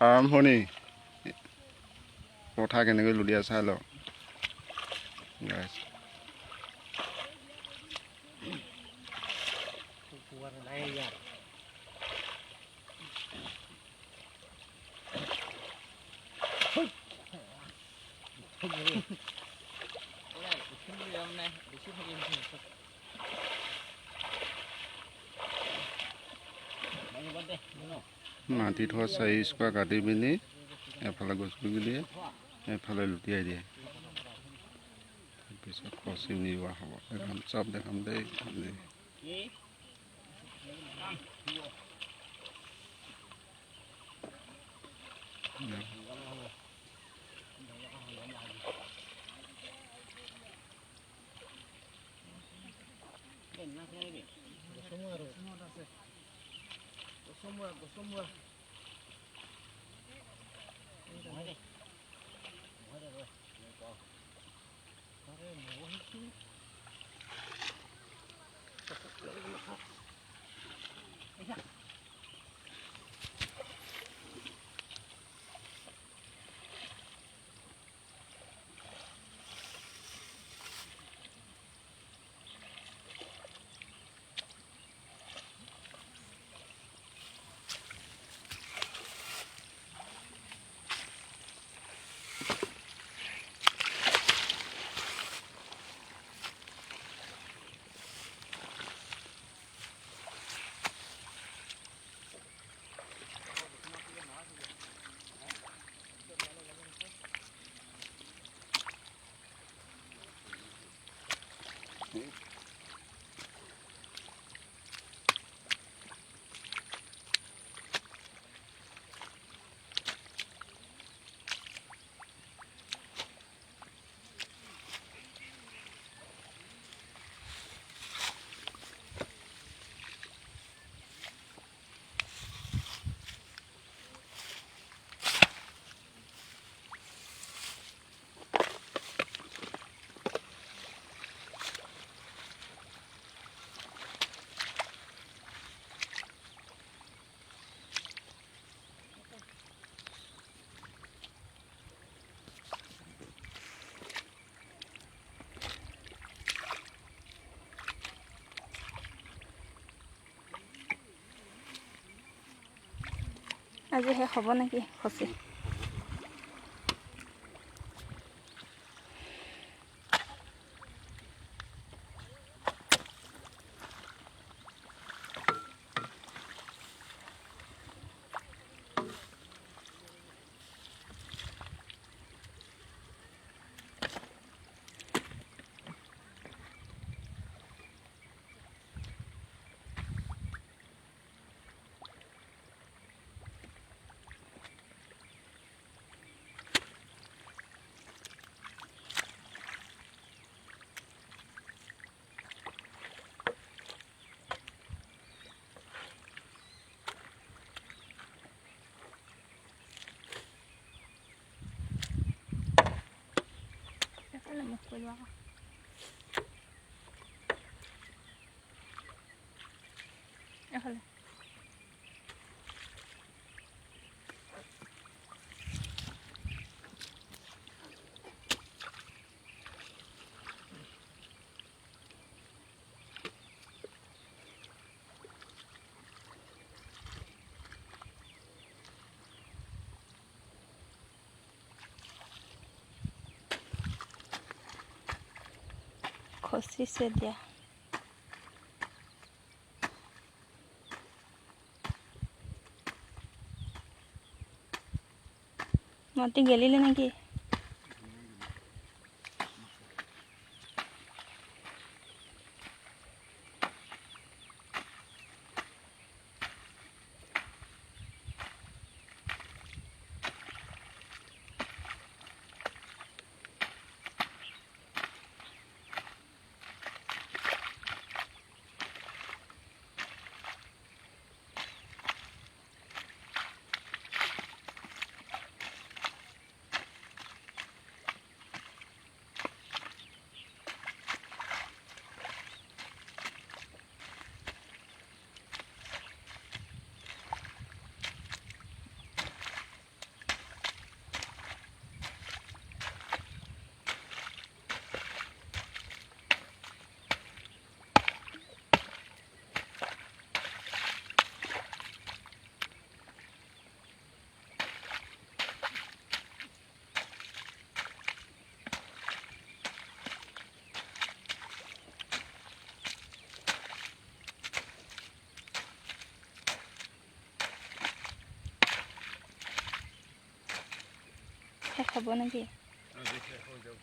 আৰম্ভণি কথা কেনেকৈ লুটিয়াই চাই লওঁ গাইছ। মাটি থোৱা 4 স্কোৱাৰ কাটি পিনি এফালে গছপুলি দিয়ে, এফালে লুটিয়াই দিয়ে, তাৰপিছত খচি নিওৱা হ'ব। দেখাম চব দেখাম দেই। আজি শেষ হ'ব নেকি খচি? Much for you. খচিছে দিয়া। মাটি গেলিলে নাকি? হ'ব নেকি? আজি শেষ হৈ যাব।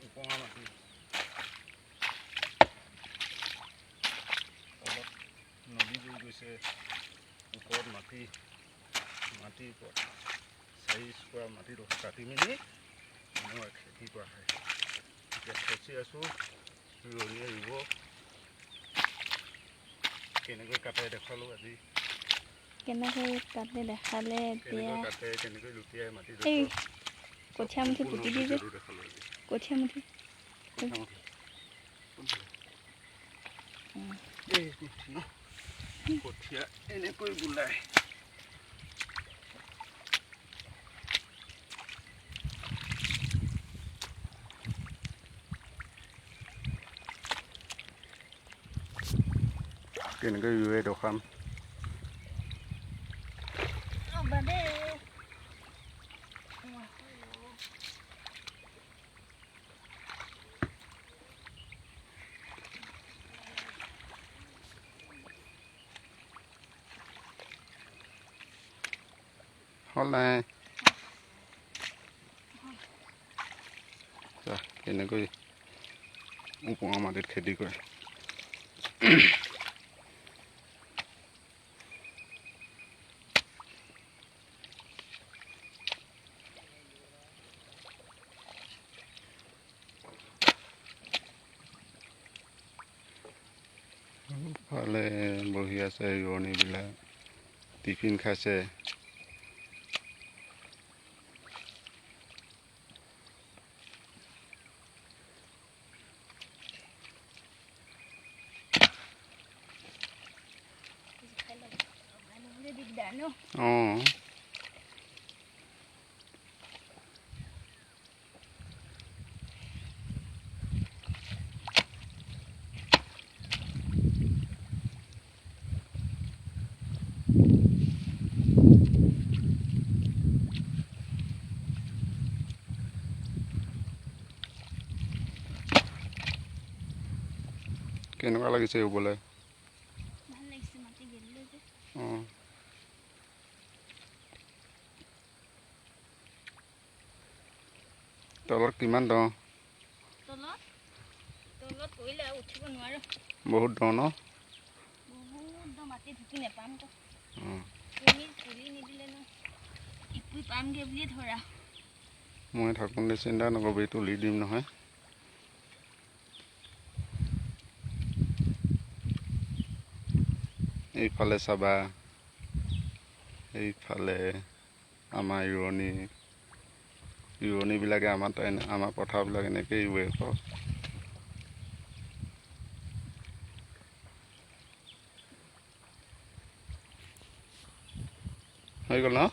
উপঙা মাটি অলপ নদী বৈ গৈছে, ওপৰত মাটিৰ ওপৰত 4 স্কোৱাৰ মাটিডোখৰ কাটি মেলি মই খেতি কৰা হয়। এতিয়া খচি আছোঁ, ৰোৱনীয়ে ৰুব। কেনেকৈ কাটে দেখালোঁ আজি। কেনেকৈ কাটে দেখালে এতিয়া। কেনেকৈ কাটে, কেনেকৈ লুটিয়াই এই মাটিডোখৰ কঠীয়া মুঠি পুতি দি যে দেখালোঁ আজি। কঠীয়া মুঠি এই মুঠি ন কঠীয়া এনেকৈ বোলাই কেনেকৈ ৰুৱে দেখাম। হ'ল নাই কেনেকৈ উপঙা মাটিত খেতি কৰে। ফালে বহি আছে ৰোৱনীবিলাক, টিফিন খাইছে। অঁ কেনেকুৱা লাগিছে ৰুবলৈ? ভাল লাগিছে, মাটি গেলিলে যে। অঁ তলত কিমান দ? তলত পৰিলে আৰু উঠিব নোৱাৰো। বহুত দ ন? বহুত দ, মাটি ঢুকি নেপাম তো। অঁ তুমি তুলি নিদিলে ন ইপুই পামগৈ বুলিয়ে ধৰা। মই থাকোঁতে চিন্তা নকৰিবি, তুলি দিম নহয়। এইফালে চাবা, এইফালে আমাৰ ৰোৱনীবিলাকে আমাৰ পথাৰবিলাক এনেকৈয়ে ৰুৱে আকৌ। হৈ গ'ল ন?